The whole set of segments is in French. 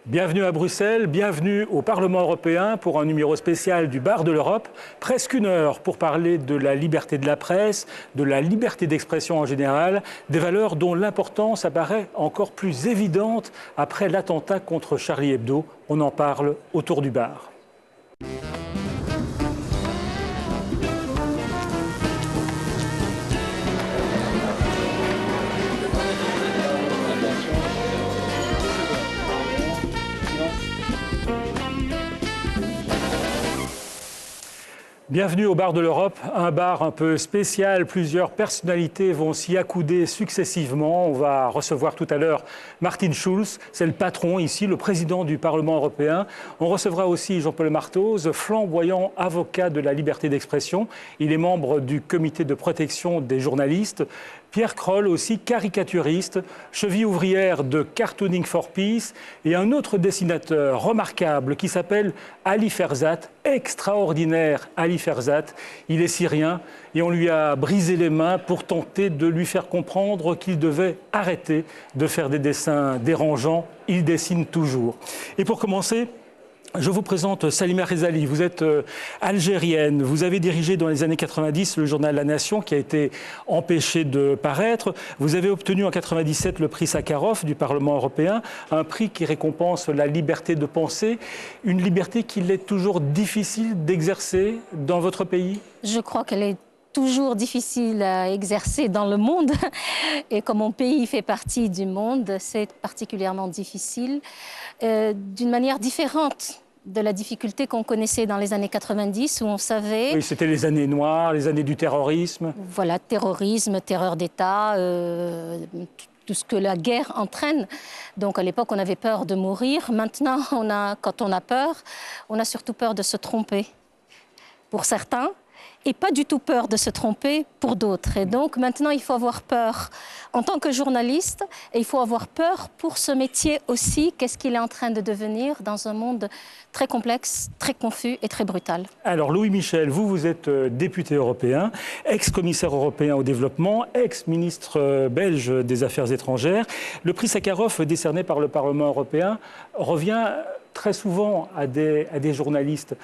Bienvenue à Bruxelles, bienvenue au Parlement européen pour un numéro spécial du Bar de l'Europe. Presque une heure pour parler de la liberté de la presse, de la liberté d'expression en général, des valeurs dont l'importance apparaît encore plus évidente après l'attentat contre Charlie Hebdo. On en parle autour du bar. Bienvenue au Bar de l'Europe, un bar un peu spécial. Plusieurs personnalités vont s'y accouder successivement. On va recevoir tout à l'heure Martin Schulz, c'est le patron ici, le président du Parlement européen. On recevra aussi Jean-Paul Marthoz, flamboyant avocat de la liberté d'expression. Il est membre du comité de protection des journalistes. Pierre Kroll aussi, caricaturiste, cheville ouvrière de Cartooning for Peace, et un autre dessinateur remarquable qui s'appelle Ali Ferzat, extraordinaire Ali Ferzat. Il est syrien et on lui a brisé les mains pour tenter de lui faire comprendre qu'il devait arrêter de faire des dessins dérangeants. Il dessine toujours. Et pour commencer, je vous présente Salima Rezali. Vous êtes algérienne. Vous avez dirigé dans les années 90 le journal La Nation qui a été empêché de paraître. Vous avez obtenu en 97 le prix Sakharov du Parlement européen, un prix qui récompense la liberté de penser, une liberté qu'il est toujours difficile d'exercer dans votre pays. Je crois qu'elle est toujours difficile à exercer dans le monde. Et comme mon pays fait partie du monde, c'est particulièrement difficile, d'une manière différente de la difficulté qu'on connaissait dans les années 90, où on savait... Oui, c'était les années noires, les années du terrorisme. Voilà, terrorisme, terreur d'État, tout ce que la guerre entraîne. Donc à l'époque, on avait peur de mourir. Maintenant, quand on a peur, on a surtout peur de se tromper, pour certains, et pas du tout peur de se tromper pour d'autres. Et donc maintenant, il faut avoir peur en tant que journaliste, et il faut avoir peur pour ce métier aussi. Qu'est-ce qu'il est en train de devenir dans un monde très complexe, très confus et très brutal. Alors Louis Michel, vous êtes député européen, ex-commissaire européen au développement, ex-ministre belge des Affaires étrangères. Le prix Sakharov décerné par le Parlement européen revient très souvent à des journalistes.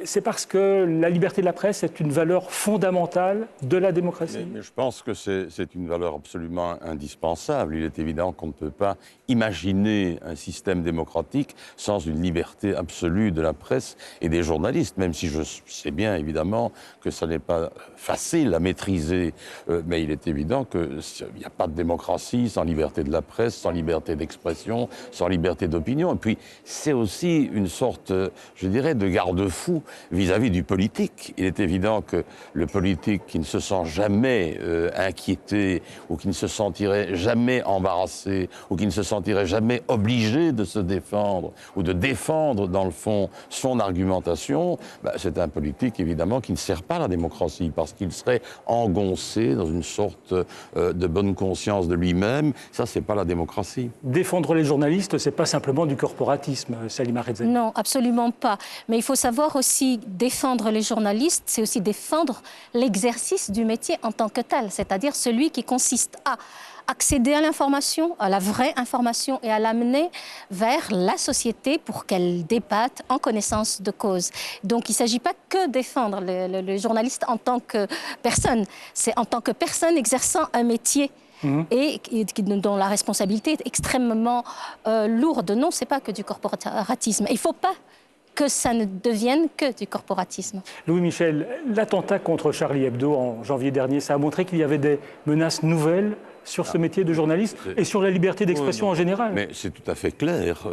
C'est parce que la liberté de la presse est une valeur fondamentale de la démocratie. Mais je pense que c'est une valeur absolument indispensable. Il est évident qu'on ne peut pas imaginer un système démocratique sans une liberté absolue de la presse et des journalistes, même si je sais bien évidemment que ça n'est pas facile à maîtriser. Mais il est évident qu'il n'y a pas de démocratie sans liberté de la presse, sans liberté d'expression, sans liberté d'opinion. Et puis c'est aussi une sorte, je dirais, de garde-fou vis-à-vis du politique. Il est évident que le politique qui ne se sent jamais inquiété ou qui ne se sentirait jamais embarrassé ou qui ne se sentirait jamais obligé de se défendre ou de défendre dans le fond son argumentation, c'est un politique évidemment qui ne sert pas la démocratie parce qu'il serait engoncé dans une sorte de bonne conscience de lui-même. Ça, c'est pas la démocratie. Défendre les journalistes, c'est pas simplement du corporatisme, Salima Rezali. Non, absolument pas. Mais il faut savoir aussi défendre les journalistes, c'est aussi défendre l'exercice du métier en tant que tel, c'est-à-dire celui qui consiste à accéder à l'information, à la vraie information et à l'amener vers la société pour qu'elle débatte en connaissance de cause. Donc il ne s'agit pas que défendre le journaliste en tant que personne, c'est en tant que personne exerçant un métier. Et dont la responsabilité est extrêmement lourde. Non, ce n'est pas que du corporatisme. Il ne faut pas que ça ne devienne que du corporatisme. Louis Michel, l'attentat contre Charlie Hebdo en janvier dernier, ça a montré qu'il y avait des menaces nouvelles sur ce métier de journaliste et sur la liberté d'expression en général. Mais c'est tout à fait clair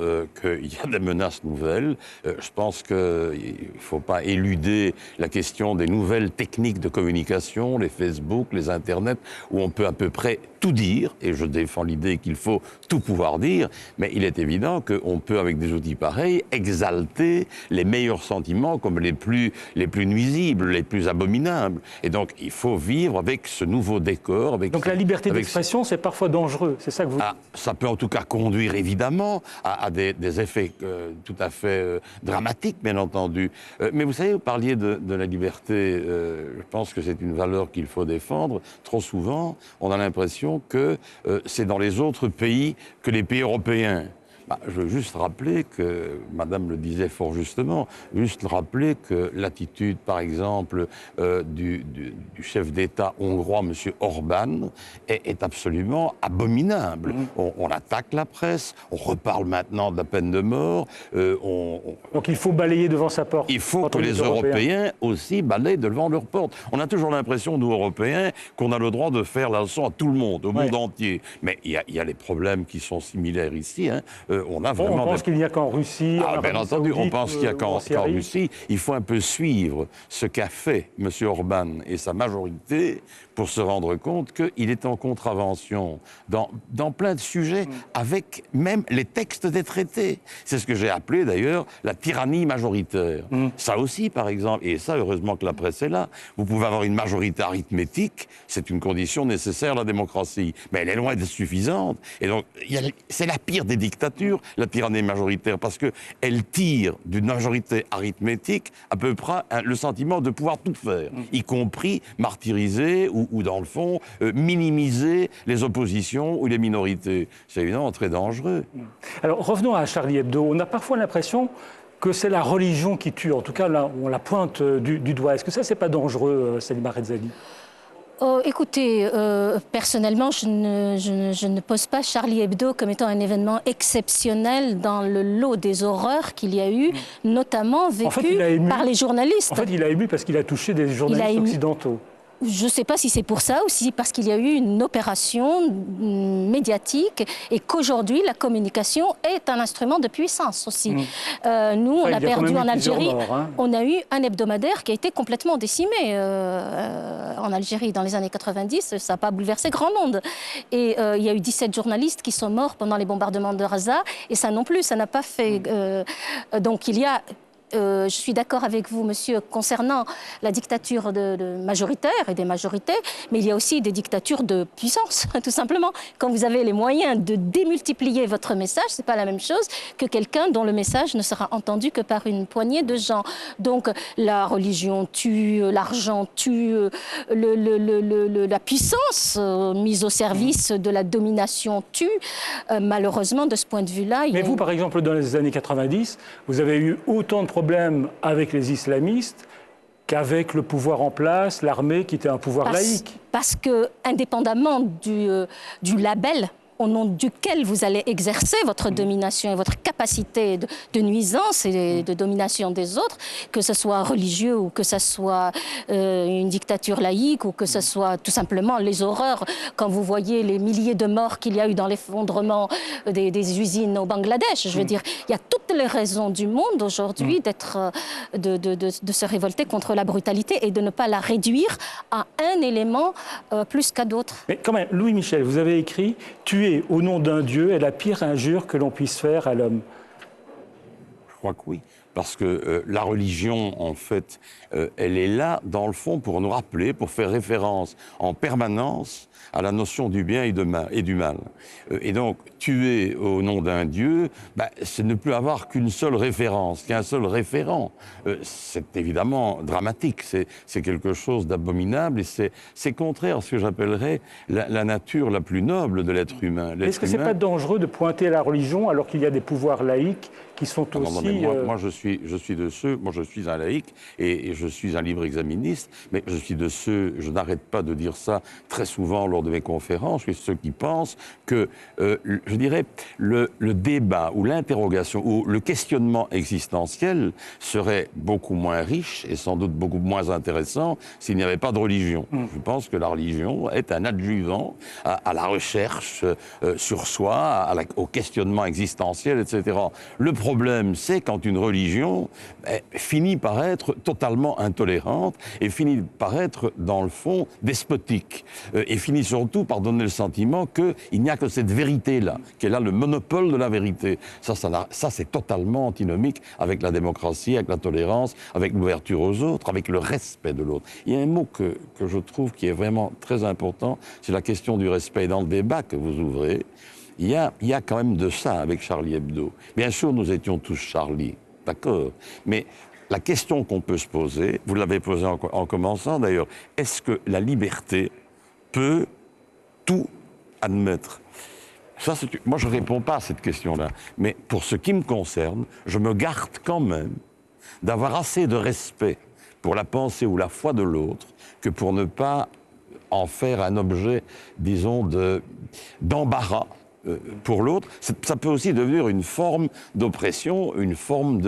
qu'il y a des menaces nouvelles. Je pense qu'il ne faut pas éluder la question des nouvelles techniques de communication, les Facebook, les Internet, où on peut à peu près tout dire, et je défends l'idée qu'il faut tout pouvoir dire, mais il est évident qu'on peut, avec des outils pareils, exalter les meilleurs sentiments comme les plus nuisibles, les plus abominables. Et donc, il faut vivre avec ce nouveau décor. Avec donc la liberté d'expression, c'est parfois dangereux, c'est ça que vous... Ça peut en tout cas conduire, évidemment, à des effets tout à fait dramatiques, bien entendu. Mais vous savez, vous parliez de la liberté, je pense que c'est une valeur qu'il faut défendre. Trop souvent, on a l'impression que c'est dans les autres pays que les pays européens. Je veux juste rappeler que, Madame le disait fort justement, juste rappeler que l'attitude, par exemple, du chef d'État hongrois, M. Orbán, est absolument abominable. On attaque la presse, on reparle maintenant de la peine de mort. Donc il faut balayer devant sa porte. Il faut que les Européens aussi balayent devant leur porte. On a toujours l'impression, nous Européens, qu'on a le droit de faire la leçon à tout le monde, au monde entier. Mais il y a les problèmes qui sont similaires ici. On pense qu'il n'y a qu'en Russie. Bien entendu, on pense qu'il n'y a qu'en Russie. Il faut un peu suivre ce qu'a fait M. Orbán et sa majorité pour se rendre compte qu'il est en contravention dans plein de sujets, avec même les textes des traités. C'est ce que j'ai appelé d'ailleurs la tyrannie majoritaire. Ça aussi, par exemple, et ça, heureusement que la presse est là, vous pouvez avoir une majorité arithmétique, c'est une condition nécessaire à la démocratie, mais elle est loin d'être suffisante. Et donc, c'est la pire des dictatures, la tyrannie majoritaire, parce qu'elle tire d'une majorité arithmétique à peu près le sentiment de pouvoir tout faire, y compris martyriser ou dans le fond, minimiser les oppositions ou les minorités. C'est évidemment très dangereux. Alors, revenons à Charlie Hebdo. On a parfois l'impression que c'est la religion qui tue. En tout cas, là, on la pointe du doigt. Est-ce que ça, c'est pas dangereux, Salima Rezali ? Écoutez, personnellement, je ne pose pas Charlie Hebdo comme étant un événement exceptionnel dans le lot des horreurs qu'il y a eu, notamment vécues par les journalistes. En fait, il a ému parce qu'il a touché des journalistes occidentaux. Je ne sais pas si c'est pour ça ou si parce qu'il y a eu une opération médiatique et qu'aujourd'hui, la communication est un instrument de puissance aussi. Nous, on a perdu en Algérie, on a eu un hebdomadaire qui a été complètement décimé en Algérie dans les années 90. Ça n'a pas bouleversé grand monde. Et il y a eu 17 journalistes qui sont morts pendant les bombardements de Gaza. Et ça non plus, ça n'a pas fait... donc il y a... je suis d'accord avec vous, monsieur, concernant la dictature majoritaire et des majorités, mais il y a aussi des dictatures de puissance, tout simplement. Quand vous avez les moyens de démultiplier votre message, ce n'est pas la même chose que quelqu'un dont le message ne sera entendu que par une poignée de gens. Donc la religion tue, l'argent tue, la puissance mise au service de la domination tue. Malheureusement, de ce point de vue-là... Mais vous, par exemple, dans les années 90, vous avez eu autant de problème avec les islamistes qu'avec le pouvoir en place, l'armée qui était un pouvoir laïque. Parce que, indépendamment du label au nom duquel vous allez exercer votre domination et votre capacité de nuisance et de domination des autres, que ce soit religieux ou que ce soit une dictature laïque ou que ce soit tout simplement les horreurs, quand vous voyez les milliers de morts qu'il y a eu dans l'effondrement des usines au Bangladesh. Je veux dire, il y a toutes les raisons du monde aujourd'hui de se révolter contre la brutalité et de ne pas la réduire à un élément plus qu'à d'autres. Mais quand même, Louis Michel, vous avez écrit « Tuer au nom d'un Dieu est la pire injure que l'on puisse faire à l'homme ». Je crois que oui. Parce que la religion, en fait, elle est là, dans le fond, pour nous rappeler, pour faire référence en permanence à la notion du bien et du mal. Et donc, tuer au nom d'un Dieu, c'est ne plus avoir qu'une seule référence, qu'un seul référent. C'est évidemment dramatique, c'est quelque chose d'abominable et c'est contraire à ce que j'appellerais la nature la plus noble de l'être humain. Est-ce que ce n'est pas dangereux de pointer la religion alors qu'il y a des pouvoirs laïques qui sont aussi... Moi, je suis de ceux, moi je suis un laïc et je suis un libre exaministe, mais je suis de ceux, je n'arrête pas de dire ça très souvent lors de mes conférences, je suis ceux qui pensent que, je dirais, le débat ou l'interrogation ou le questionnement existentiel serait beaucoup moins riche et sans doute beaucoup moins intéressant s'il n'y avait pas de religion. Je pense que la religion est un adjuvant à la recherche sur soi, au questionnement existentiel, etc. Le problème, c'est quand une religion finit par être totalement intolérante et finit par être, dans le fond, despotique. Et finit surtout par donner le sentiment qu'il n'y a que cette vérité-là, qu'elle a le monopole de la vérité. Ça c'est totalement antinomique avec la démocratie, avec la tolérance, avec l'ouverture aux autres, avec le respect de l'autre. Il y a un mot que je trouve qui est vraiment très important, c'est la question du respect. Dans le débat que vous ouvrez, il y a quand même de ça avec Charlie Hebdo. Bien sûr, nous étions tous Charlie, d'accord, mais la question qu'on peut se poser, vous l'avez posée en commençant d'ailleurs, est-ce que la liberté peut tout admettre ? Ça, moi, je ne réponds pas à cette question-là. Mais pour ce qui me concerne, je me garde quand même d'avoir assez de respect pour la pensée ou la foi de l'autre que pour ne pas en faire un objet, disons, d'embarras pour l'autre. Ça peut aussi devenir une forme d'oppression, une forme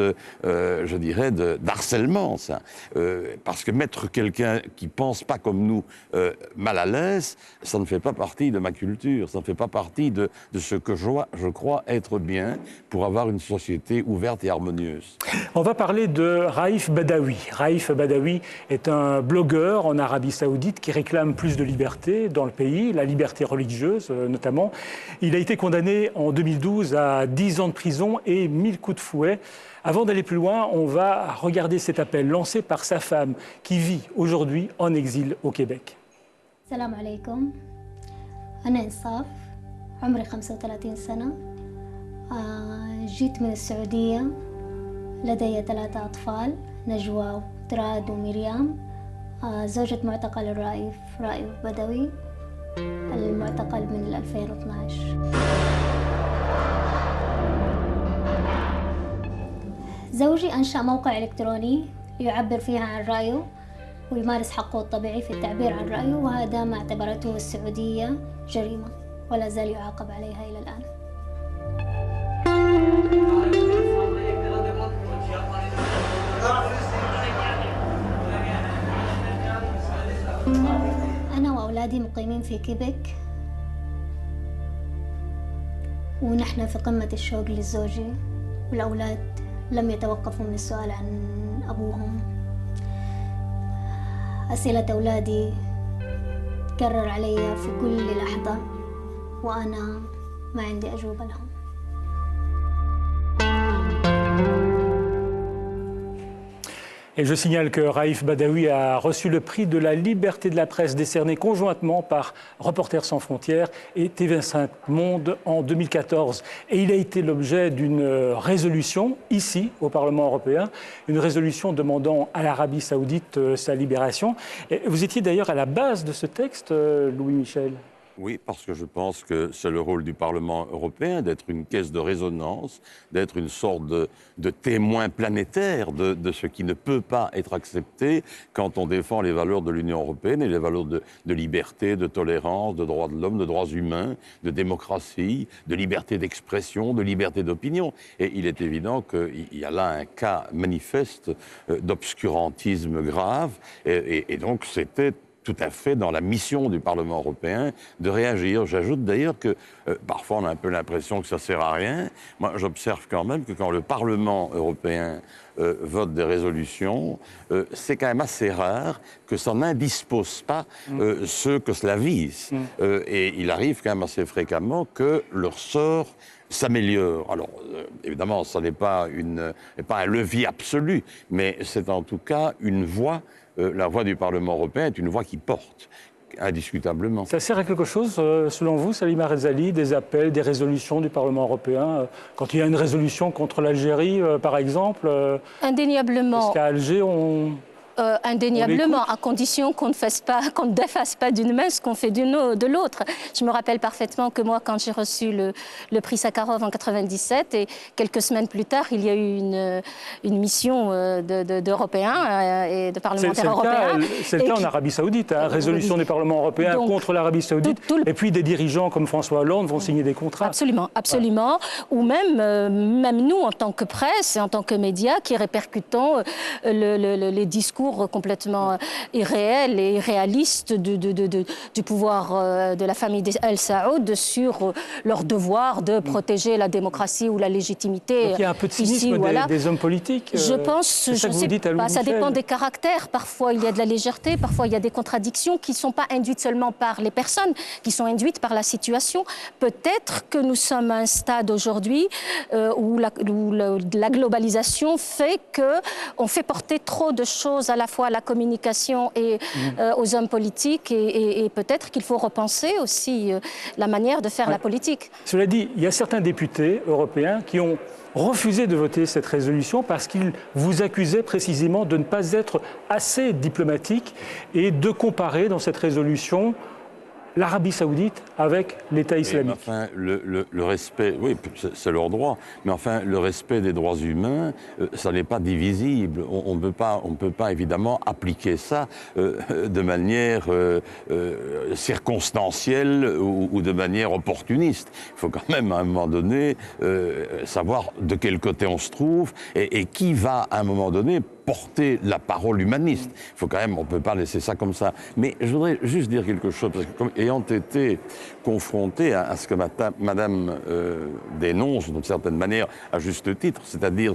je dirais, d'harcèlement, ça. Parce que mettre quelqu'un qui ne pense pas comme nous mal à l'aise, ça ne fait pas partie de ma culture, ça ne fait pas partie de ce que je crois être bien pour avoir une société ouverte et harmonieuse. On va parler de Raif Badawi. Raif Badawi est un blogueur en Arabie Saoudite qui réclame plus de liberté dans le pays, la liberté religieuse notamment. Il a été condamné en 2012 à 10 ans de prison et 1000 coups de fouet. Avant d'aller plus loin, on va regarder cet appel lancé par sa femme qui vit aujourd'hui en exil au Québec. Salam alaikum. أنا إنصاف عمري 35 سنة. جيت من السعودية. لدي 3 أطفال نجوى وتراد ومريم. زوجة معتقل الرائف رائف بدوي المعتقل من 2012. زوجي أنشأ موقع إلكتروني يعبر فيها عن رأيه ويمارس حقه الطبيعي في التعبير عن رأيه، وهذا ما اعتبرته السعودية جريمة ولا زال يعاقب عليها إلى الآن. أنا وأولادي مقيمين في كيبك ونحن في قمة الشوق للزوجي، والأولاد لم يتوقفوا من السؤال عن أبوهم. أسئلة أولادي تكرر علي في كل لحظة وأنا ما عندي أجوبة لهم. Et je signale que Raif Badawi a reçu le prix de la liberté de la presse décerné conjointement par Reporters sans frontières et TV5 Monde en 2014. Et il a été l'objet d'une résolution ici au Parlement européen, une résolution demandant à l'Arabie saoudite sa libération. Et vous étiez d'ailleurs à la base de ce texte, Louis-Michel. Oui, parce que je pense que c'est le rôle du Parlement européen d'être une caisse de résonance, d'être une sorte de témoin planétaire de ce qui ne peut pas être accepté quand on défend les valeurs de l'Union européenne et les valeurs de liberté, de tolérance, de droits de l'homme, de droits humains, de démocratie, de liberté d'expression, de liberté d'opinion. Et il est évident qu'il y a là un cas manifeste d'obscurantisme grave et donc c'était tout à fait dans la mission du Parlement européen de réagir. J'ajoute d'ailleurs que parfois on a un peu l'impression que ça ne sert à rien. Moi, j'observe quand même que quand le Parlement européen vote des résolutions, c'est quand même assez rare que ça n'indispose pas ceux que cela vise. Et il arrive quand même assez fréquemment que leur sort s'améliore. Alors, évidemment, ça n'est pas un levier absolu, mais c'est en tout cas une voie. La voix du Parlement européen est une voix qui porte, indiscutablement. Ça sert à quelque chose, selon vous, Salima Rezali, des appels, des résolutions du Parlement européen quand il y a une résolution contre l'Algérie, par exemple Indéniablement. Est-ce qu'à Alger, indéniablement, à condition qu'on ne défasse pas d'une main ce qu'on fait de l'autre. Je me rappelle parfaitement que moi, quand j'ai reçu le prix Sakharov en 97, et quelques semaines plus tard, il y a eu une mission d'Européens et de parlementaires européens. C'est le cas en Arabie Saoudite, résolution du Parlement européen contre l'Arabie Saoudite, et puis des dirigeants comme François Hollande vont signer des contrats. Absolument, absolument. Ouais. Ou même nous, en tant que presse et en tant que médias, qui répercutons les discours complètement irréel et irréaliste du pouvoir de la famille Al Saoud sur leur devoir de protéger la démocratie ou la légitimité. Donc il y a un peu de cynisme des hommes politiques. Je pense, je ne sais pas, ça dépend des caractères. Parfois il y a de la légèreté, parfois il y a des contradictions qui ne sont pas induites seulement par les personnes, qui sont induites par la situation. Peut-être que nous sommes à un stade aujourd'hui où la globalisation fait qu'on fait porter trop de choses à la fois à la communication et aux hommes politiques et peut-être qu'il faut repenser aussi la manière de faire la politique. Cela dit, il y a certains députés européens qui ont refusé de voter cette résolution parce qu'ils vous accusaient précisément de ne pas être assez diplomatique et de comparer dans cette résolution l'Arabie Saoudite avec l'État islamique. Enfin, le respect, oui, c'est leur droit, mais enfin, le respect des droits humains, ça n'est pas divisible. On ne peut pas évidemment appliquer ça de manière circonstancielle ou de manière opportuniste. Il faut quand même, à un moment donné, savoir de quel côté on se trouve et qui va, à un moment donné, porter la parole humaniste. Il faut quand même, on ne peut pas laisser ça comme ça. Mais je voudrais juste dire quelque chose, parce que comme ayant été confronté à ce que Madame dénonce, d'une certaine manière, à juste titre, c'est-à-dire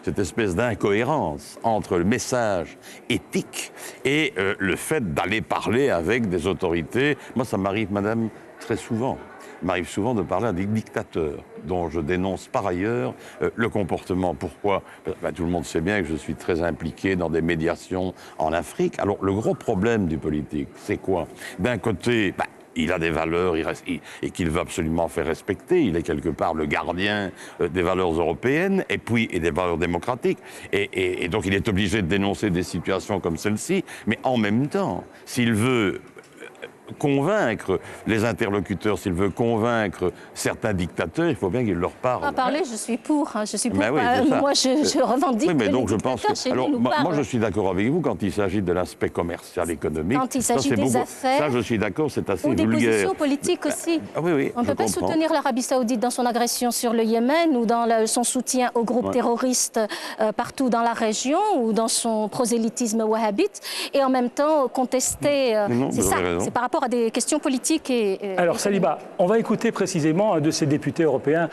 cette espèce d'incohérence entre le message éthique et le fait d'aller parler avec des autorités. Moi, ça m'arrive, Madame, très souvent. Il m'arrive souvent de parler à des dictateurs dont je dénonce par ailleurs le comportement. Pourquoi ? Tout le monde sait bien que je suis très impliqué dans des médiations en Afrique. Alors le gros problème du politique, c'est quoi ? D'un côté, il a des valeurs et qu'il veut absolument faire respecter. Il est quelque part le gardien des valeurs européennes et des valeurs démocratiques. Et donc il est obligé de dénoncer des situations comme celle-ci. Mais en même temps, s'il veut convaincre les interlocuteurs, s'il veut convaincre certains dictateurs, il faut bien qu'il leur parle. En parler, je suis pour. Je suis pour. Oui, moi, je revendique. Oui, mais donc les je pense que. Alors, moi, je suis d'accord avec vous quand il s'agit de l'aspect commercial, économique. Quand il s'agit des affaires. Ça, je suis d'accord, c'est assez ou des vulgaire. positions politiques aussi. Oui, on ne peut pas soutenir l'Arabie Saoudite dans son agression sur le Yémen ou dans son soutien aux groupes terroristes partout dans la région ou dans son prosélytisme wahhabite et en même temps contester. C'est ça. C'est par rapport à des questions politiques Alors Saliba, on va écouter précisément un de ces députés européens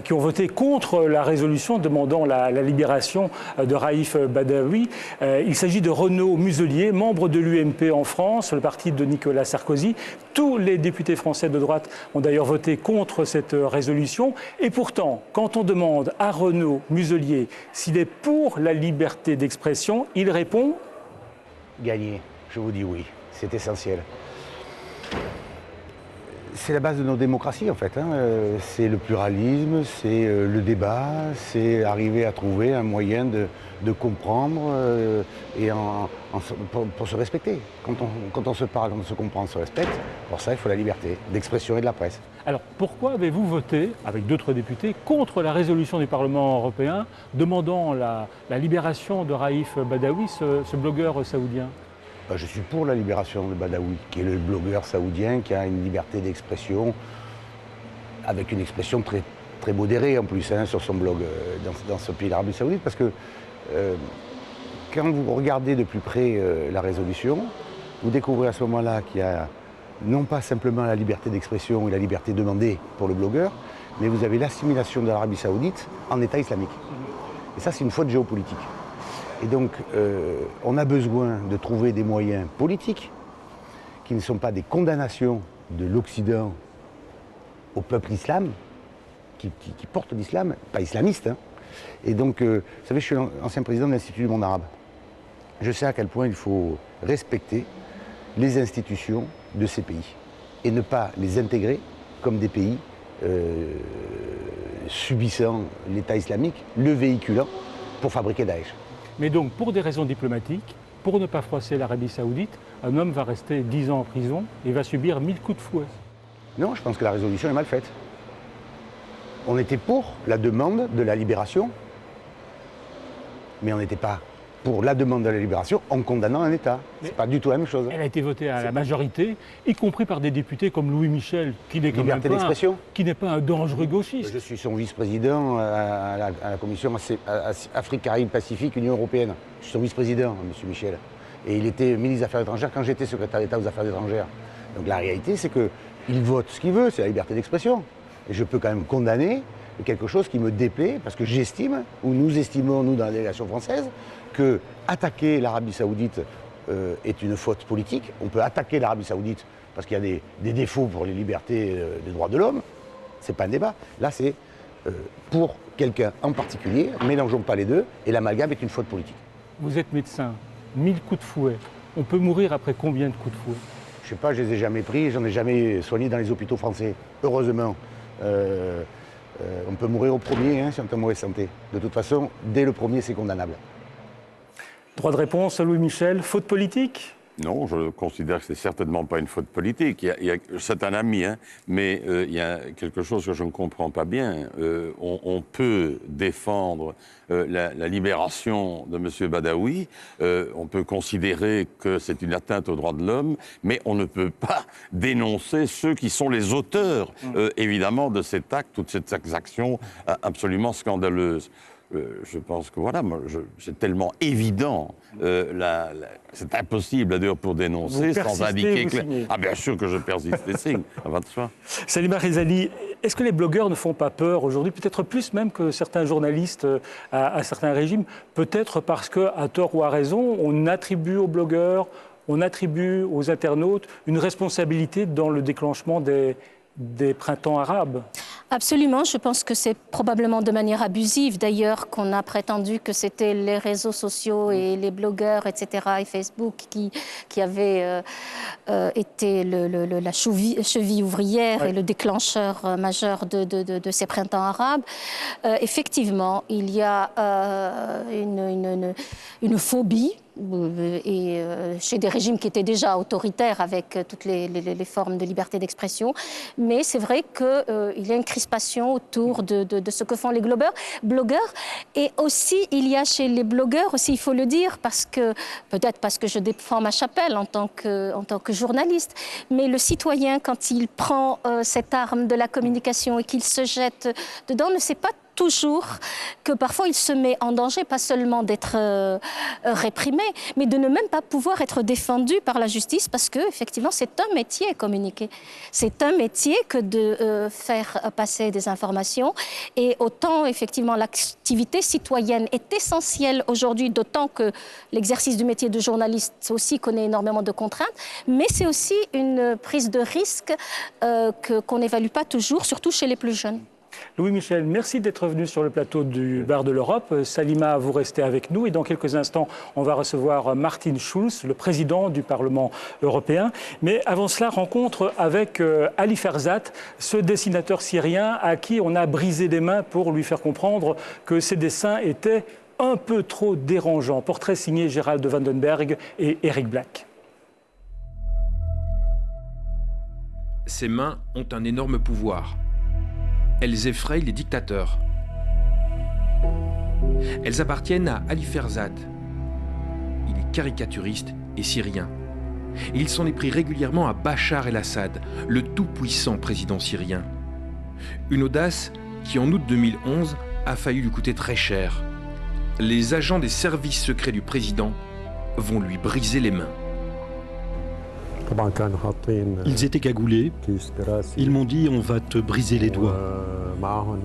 qui ont voté contre la résolution demandant la libération de Raif Badawi. Il s'agit de Renaud Muselier, membre de l'UMP en France, le parti de Nicolas Sarkozy. Tous les députés français de droite ont d'ailleurs voté contre cette résolution. Et pourtant, quand on demande à Renaud Muselier s'il est pour la liberté d'expression, il répond « Gagner, je vous dis oui, c'est essentiel. » C'est la base de nos démocraties en fait. C'est le pluralisme, c'est le débat, c'est arriver à trouver un moyen de comprendre et pour se respecter. Quand on se parle, quand on se comprend, on se respecte. Pour ça, il faut la liberté d'expression et de la presse. Alors pourquoi avez-vous voté, avec d'autres députés, contre la résolution du Parlement européen demandant la libération de Raif Badawi, ce blogueur saoudien ? Je suis pour la libération de Badawi, qui est le blogueur saoudien qui a une liberté d'expression, avec une expression très, très modérée en plus sur son blog dans ce pays d'Arabie Saoudite, parce que quand vous regardez de plus près la résolution, vous découvrez à ce moment-là qu'il y a non pas simplement la liberté d'expression et la liberté demandée pour le blogueur, mais vous avez l'assimilation de l'Arabie Saoudite en État islamique. Et ça, c'est une faute géopolitique. Et donc, on a besoin de trouver des moyens politiques qui ne sont pas des condamnations de l'Occident au peuple islam, qui porte l'islam, pas islamiste. Et donc, vous savez, je suis ancien président de l'Institut du monde arabe. Je sais à quel point il faut respecter les institutions de ces pays et ne pas les intégrer comme des pays subissant l'État islamique, le véhiculant pour fabriquer Daesh. Mais donc, pour des raisons diplomatiques, pour ne pas froisser l'Arabie Saoudite, un homme va rester 10 ans en prison et va subir 1000 coups de fouet. Non, je pense que la résolution est mal faite. On était pour la demande de la libération, mais on n'était pas pour la demande de la libération en condamnant un État. C'est pas du tout la même chose. Elle a été votée à la majorité, y compris par des députés comme Louis Michel, qui n'est quand même pas un dangereux gauchiste. Je suis son vice-président à la commission Afrique, Caraïbes, Pacifique, Union européenne. Je suis son vice-président, M. Michel. Et il était ministre des Affaires étrangères quand j'étais secrétaire d'État aux Affaires étrangères. Donc la réalité, c'est qu'il vote ce qu'il veut, c'est la liberté d'expression. Et je peux quand même condamner quelque chose qui me déplaît, parce que j'estime, ou nous estimons, nous, dans la délégation française, que attaquer l'Arabie Saoudite est une faute politique. On peut attaquer l'Arabie Saoudite parce qu'il y a des défauts pour les libertés des droits de l'homme. C'est pas un débat. Là, c'est pour quelqu'un en particulier. Mélangeons pas les deux. Et l'amalgame est une faute politique. Vous êtes médecin. 1000 coups de fouet. On peut mourir après combien de coups de fouet? Je sais pas, je les ai jamais pris. J'en ai jamais soigné dans les hôpitaux français. Heureusement. On peut mourir au premier si on est en mauvaise santé. De toute façon, dès le premier, c'est condamnable. Droit de réponse, Louis Michel. Faute politique? Non, je considère que c'est certainement pas une faute politique. C'est un ami, hein, mais il y a quelque chose que je ne comprends pas bien. On peut défendre la libération de M. Badaoui, on peut considérer que c'est une atteinte aux droits de l'homme, mais on ne peut pas dénoncer ceux qui sont les auteurs, évidemment, de cet acte ou de cette action absolument scandaleuse. Je pense que voilà, c'est tellement évident, c'est impossible d'ailleurs pour dénoncer sans indiquer que... Ah bien sûr que je persiste et signe, ça va de soi. Salima Rizali, est-ce que les blogueurs ne font pas peur aujourd'hui, peut-être plus même que certains journalistes à certains régimes, peut-être parce qu'à tort ou à raison, on attribue aux blogueurs, on attribue aux internautes une responsabilité dans le déclenchement des printemps arabes? Absolument, je pense que c'est probablement de manière abusive d'ailleurs qu'on a prétendu que c'était les réseaux sociaux et les blogueurs, etc., et Facebook qui avaient été la cheville ouvrière et le déclencheur majeur de ces printemps arabes. Effectivement, il y a une phobie et chez des régimes qui étaient déjà autoritaires avec toutes les formes de liberté d'expression. Mais c'est vrai qu'il y a une crispation autour de ce que font les blogueurs. Et aussi, il y a chez les blogueurs, aussi, il faut le dire, peut-être parce que je défends ma chapelle en tant que journaliste, mais le citoyen, quand il prend cette arme de la communication et qu'il se jette dedans, ne sait pas toujours que parfois il se met en danger, pas seulement d'être réprimé, mais de ne même pas pouvoir être défendu par la justice parce que effectivement c'est un métier communiquer. C'est un métier que de faire passer des informations et autant effectivement l'activité citoyenne est essentielle aujourd'hui, d'autant que l'exercice du métier de journaliste aussi connaît énormément de contraintes, mais c'est aussi une prise de risque qu'on n'évalue pas toujours, surtout chez les plus jeunes. Louis-Michel, merci d'être venu sur le plateau du Bar de l'Europe. Salima, vous restez avec nous et dans quelques instants, on va recevoir Martin Schulz, le président du Parlement européen. Mais avant cela, rencontre avec Ali Ferzat, ce dessinateur syrien à qui on a brisé des mains pour lui faire comprendre que ses dessins étaient un peu trop dérangeants. Portrait signé Gérald de Vandenberg et Eric Black. Ces mains ont un énorme pouvoir. Elles effrayent les dictateurs. Elles appartiennent à Ali Ferzat. Il est caricaturiste et syrien. Et il s'en est pris régulièrement à Bachar el-Assad, le tout-puissant président syrien. Une audace qui, en août 2011, a failli lui coûter très cher. Les agents des services secrets du président vont lui briser les mains. Ils étaient cagoulés. Ils m'ont dit « on va te briser les doigts.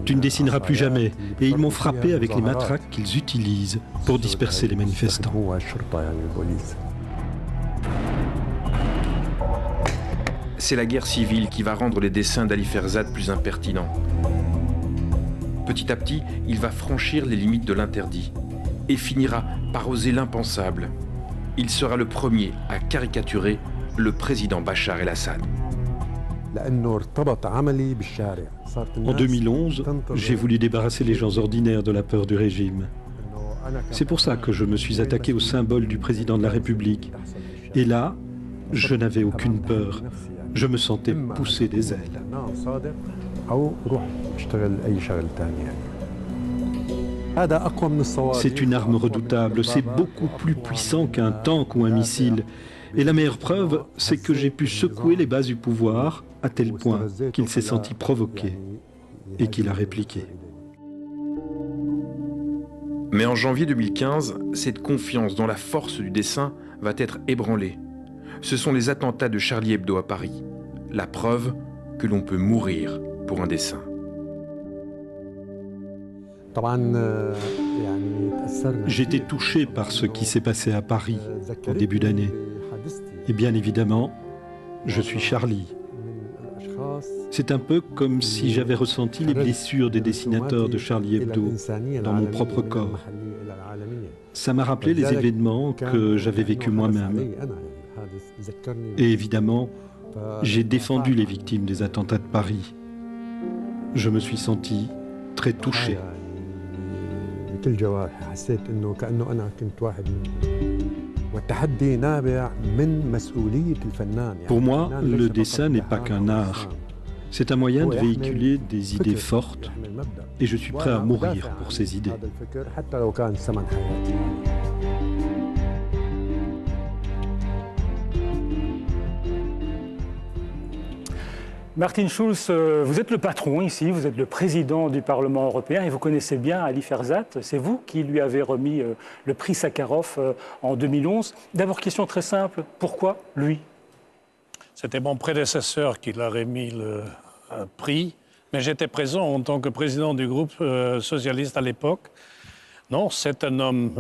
Tu ne dessineras plus jamais ». Et ils m'ont frappé avec les matraques qu'ils utilisent pour disperser les manifestants. C'est la guerre civile qui va rendre les dessins d'Ali Ferzat plus impertinents. Petit à petit, il va franchir les limites de l'interdit et finira par oser l'impensable. Il sera le premier à caricaturer le président Bachar el-Assad. En 2011, j'ai voulu débarrasser les gens ordinaires de la peur du régime. C'est pour ça que je me suis attaqué au symbole du président de la République. Et là, je n'avais aucune peur. Je me sentais pousser des ailes. C'est une arme redoutable, c'est beaucoup plus puissant qu'un tank ou un missile. Et la meilleure preuve, c'est que j'ai pu secouer les bases du pouvoir à tel point qu'il s'est senti provoqué et qu'il a répliqué. Mais en janvier 2015, cette confiance dans la force du dessin va être ébranlée. Ce sont les attentats de Charlie Hebdo à Paris. La preuve que l'on peut mourir pour un dessin. J'étais touché par ce qui s'est passé à Paris au début d'année. Et bien évidemment, je suis Charlie. C'est un peu comme si j'avais ressenti les blessures des dessinateurs de Charlie Hebdo dans mon propre corps. Ça m'a rappelé les événements que j'avais vécus moi-même. Et évidemment, j'ai défendu les victimes des attentats de Paris. Je me suis senti très touché. Pour moi, le dessin n'est pas qu'un art. C'est un moyen de véhiculer des idées fortes et je suis prêt à mourir pour ces idées. Martin Schulz, vous êtes le patron ici, vous êtes le président du Parlement européen et vous connaissez bien Ali Ferzat. C'est vous qui lui avez remis le prix Sakharov en 2011. D'abord, question très simple, pourquoi lui? C'était mon prédécesseur qui l'a remis le prix, mais j'étais présent en tant que président du groupe socialiste à l'époque. Non, c'est un homme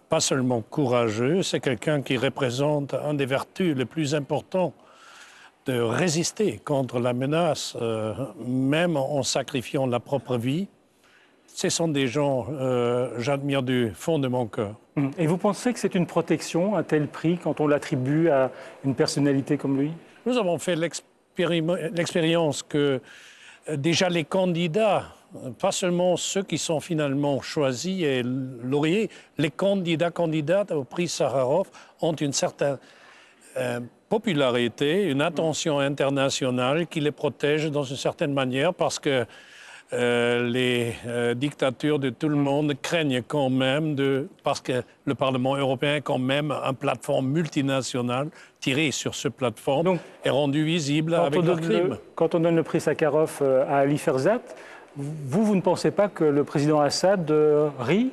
pas seulement courageux, c'est quelqu'un qui représente une des vertus les plus importantes de résister contre la menace, même en sacrifiant la propre vie. Ce sont des gens j'admire du fond de mon cœur. Et vous pensez que c'est une protection, un tel prix, quand on l'attribue à une personnalité comme lui? Nous avons fait l'expérience que déjà les candidats, pas seulement ceux qui sont finalement choisis et lauréés, les candidates au prix Sakharov ont une certaine popularité, une attention internationale qui les protège dans une certaine manière parce que les dictatures de tout le monde craignent quand même, parce que le Parlement européen est quand même une plateforme multinationale tirée sur cette plateforme. Donc, est rendue visible avec leurs crimes. Quand on donne le prix Sakharov à Ali Ferzat, vous ne pensez pas que le président Assad rit?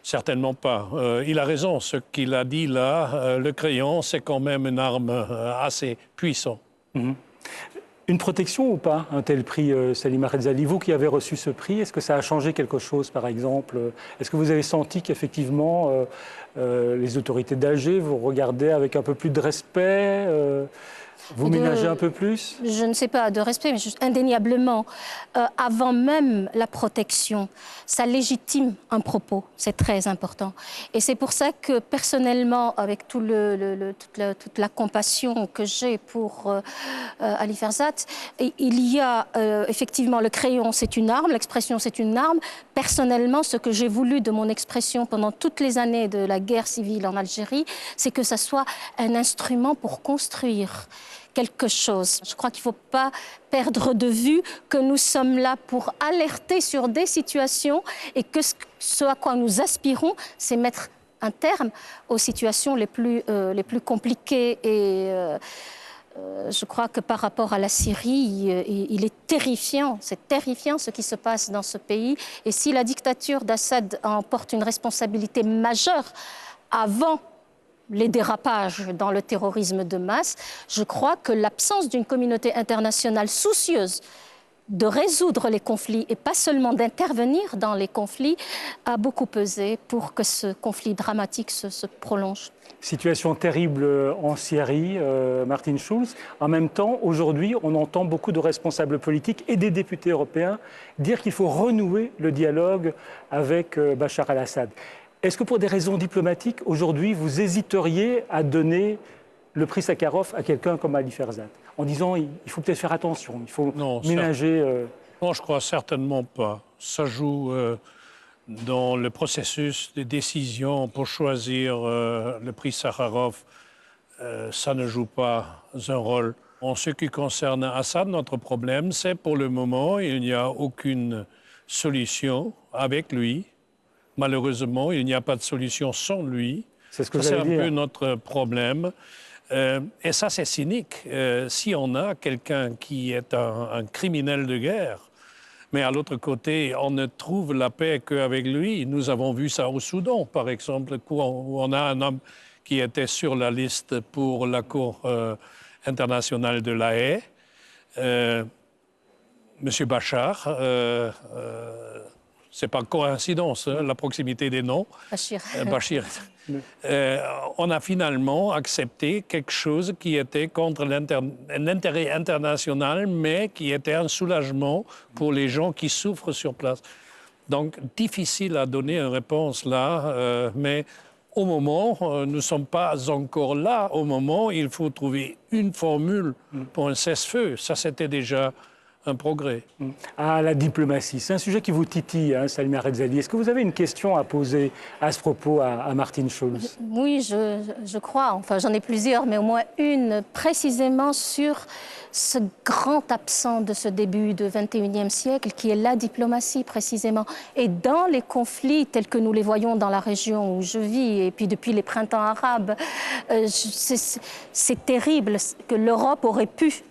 Certainement pas. Il a raison. Ce qu'il a dit là, le crayon, c'est quand même une arme assez puissante. Une protection ou pas, un tel prix, Salima Rezali? Vous qui avez reçu ce prix, est-ce que ça a changé quelque chose, par exemple? Est-ce que vous avez senti qu'effectivement, les autorités d'Alger vous regardaient avec un peu plus de respect, vous ménagez un peu plus? Je ne sais pas, de respect, mais indéniablement, avant même la protection, ça légitime un propos, c'est très important. Et c'est pour ça que personnellement, avec toute la compassion que j'ai pour Ali Ferzat, il y a effectivement le crayon, c'est une arme, l'expression, c'est une arme. Personnellement, ce que j'ai voulu de mon expression pendant toutes les années de la guerre civile en Algérie, c'est que ça soit un instrument pour construire quelque chose. Je crois qu'il ne faut pas perdre de vue que nous sommes là pour alerter sur des situations et que ce à quoi nous aspirons, c'est mettre un terme aux situations les plus compliquées. Et je crois que par rapport à la Syrie, il est terrifiant. C'est terrifiant ce qui se passe dans ce pays. Et si la dictature d'Assad en porte une responsabilité majeure avant les dérapages dans le terrorisme de masse, je crois que l'absence d'une communauté internationale soucieuse de résoudre les conflits et pas seulement d'intervenir dans les conflits a beaucoup pesé pour que ce conflit dramatique se prolonge. Situation terrible en Syrie, Martin Schulz. En même temps, aujourd'hui, on entend beaucoup de responsables politiques et des députés européens dire qu'il faut renouer le dialogue avec Bachar al-Assad. Est-ce que pour des raisons diplomatiques, aujourd'hui, vous hésiteriez à donner le prix Sakharov à quelqu'un comme Ali Ferzat, en disant il faut peut-être faire attention, il faut ménager... Non, je crois certainement pas. Ça joue dans le processus de décision pour choisir le prix Sakharov. Ça ne joue pas un rôle. En ce qui concerne Assad, notre problème, c'est pour le moment, il n'y a aucune solution avec lui. Malheureusement, il n'y a pas de solution sans lui. C'est un peu notre problème. Et ça, c'est cynique. Si on a quelqu'un qui est un criminel de guerre, mais à l'autre côté, on ne trouve la paix qu'avec lui. Nous avons vu ça au Soudan, par exemple, où on a un homme qui était sur la liste pour la Cour internationale de la Haye. Monsieur Bachar... c'est pas coïncidence, hein, la proximité des noms. Bachir. Bachir. On a finalement accepté quelque chose qui était contre l'intérêt international, mais qui était un soulagement pour les gens qui souffrent sur place. Donc, difficile à donner une réponse là, mais au moment, nous ne sommes pas encore là. Au moment, il faut trouver une formule pour un cessez-feu. Ça, c'était déjà un progrès. Ah, la diplomatie, c'est un sujet qui vous titille, hein, Salima Rezali. Est-ce que vous avez une question à poser à ce propos à Martin Schulz? Oui, je crois. Enfin, j'en ai plusieurs, mais au moins une précisément sur ce grand absent de ce début du XXIe siècle, qui est la diplomatie précisément. Et dans les conflits tels que nous les voyons dans la région où je vis, et puis depuis les printemps arabes, c'est terrible que l'Europe aurait pu,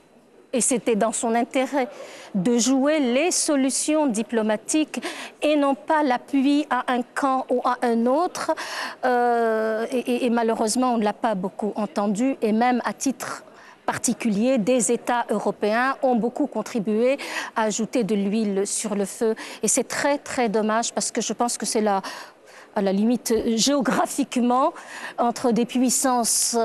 et c'était dans son intérêt, de jouer les solutions diplomatiques et non pas l'appui à un camp ou à un autre. Et malheureusement, on ne l'a pas beaucoup entendu, et même à titre particulier, des États européens ont beaucoup contribué à ajouter de l'huile sur le feu. Et c'est très, très dommage, parce que je pense que c'est à la limite géographiquement, entre des puissances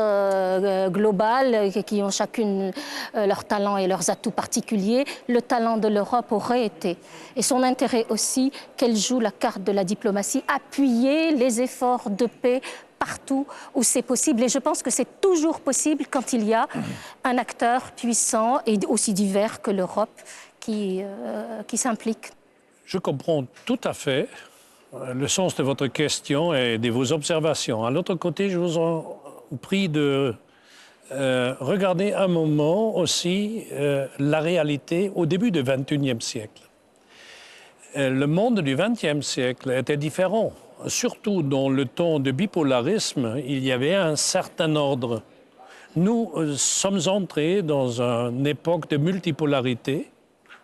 globales qui ont chacune leurs talents et leurs atouts particuliers, le talent de l'Europe aurait été, et son intérêt aussi, qu'elle joue la carte de la diplomatie, appuyer les efforts de paix partout où c'est possible. Et je pense que c'est toujours possible quand il y a un acteur puissant et aussi divers que l'Europe qui s'implique. Je comprends tout à fait le sens de votre question et de vos observations. À l'autre côté, je vous en prie de regarder un moment aussi la réalité au début du XXIe siècle. Le monde du XXe siècle était différent. Surtout dans le temps de bipolarisme, il y avait un certain ordre. Nous sommes entrés dans une époque de multipolarisme.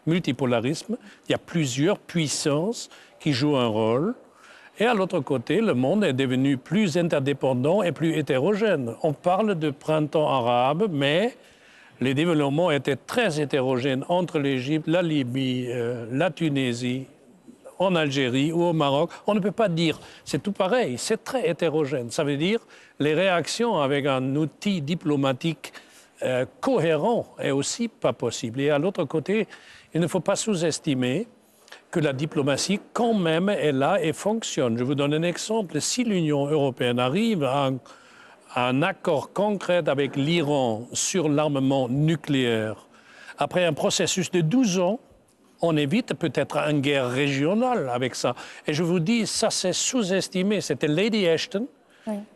Il y a plusieurs puissances qui jouent un rôle. Et à l'autre côté, le monde est devenu plus interdépendant et plus hétérogène. On parle de printemps arabe, mais les développements étaient très hétérogènes entre l'Égypte, la Libye, la Tunisie, en Algérie ou au Maroc. On ne peut pas dire, c'est tout pareil, c'est très hétérogène. Ça veut dire les réactions avec un outil diplomatique cohérent est aussi pas possible. Et à l'autre côté, il ne faut pas sous-estimer que la diplomatie, quand même, est là et fonctionne. Je vous donne un exemple. Si l'Union européenne arrive à un accord concret avec l'Iran sur l'armement nucléaire, après un processus de 12 ans, on évite peut-être une guerre régionale avec ça. Et je vous dis, ça c'est sous-estimé. C'était Lady Ashton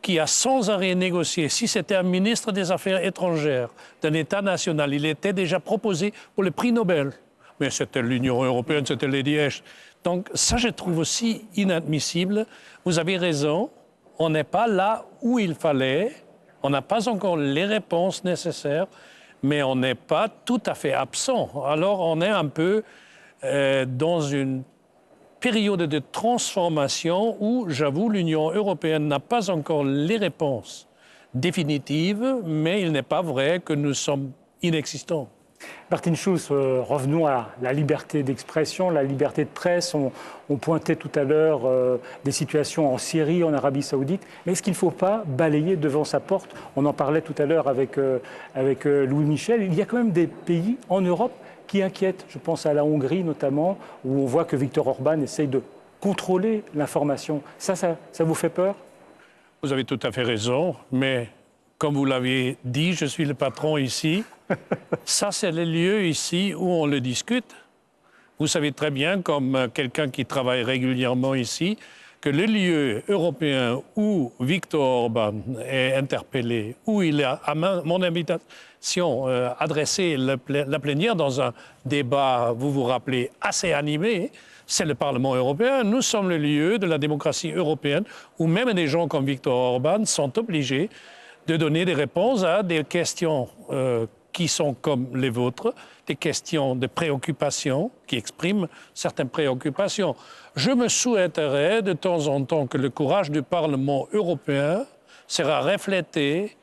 qui a sans arrêt négocié. Si c'était un ministre des Affaires étrangères d'un État national, il était déjà proposé pour le prix Nobel. Mais c'était l'Union européenne, c'était Lady Ashton. Donc ça, je trouve aussi inadmissible. Vous avez raison, on n'est pas là où il fallait, on n'a pas encore les réponses nécessaires, mais on n'est pas tout à fait absent. Alors on est un peu dans une période de transformation où, j'avoue, l'Union européenne n'a pas encore les réponses définitives, mais il n'est pas vrai que nous sommes inexistants. Martin Schulz, revenons à la liberté d'expression, la liberté de presse. On pointait tout à l'heure des situations en Syrie, en Arabie Saoudite. Mais est-ce qu'il ne faut pas balayer devant sa porte? On en parlait tout à l'heure avec Louis Michel. Il y a quand même des pays en Europe qui inquiètent. Je pense à la Hongrie notamment, où on voit que Viktor Orban essaye de contrôler l'information. Ça vous fait peur? Vous avez tout à fait raison, mais comme vous l'avez dit, je suis le patron ici. Ça, c'est le lieu ici où on le discute. Vous savez très bien, comme quelqu'un qui travaille régulièrement ici, que le lieu européen où Viktor Orban est interpellé, où il a, à mon invitation, adressé la plénière dans un débat, vous vous rappelez, assez animé, c'est le Parlement européen. Nous sommes le lieu de la démocratie européenne où même des gens comme Viktor Orban sont obligés de donner des réponses à des questions qui sont comme les vôtres, des questions de préoccupation, qui expriment certaines préoccupations. Je me souhaiterais de temps en temps que le courage du Parlement européen sera reflété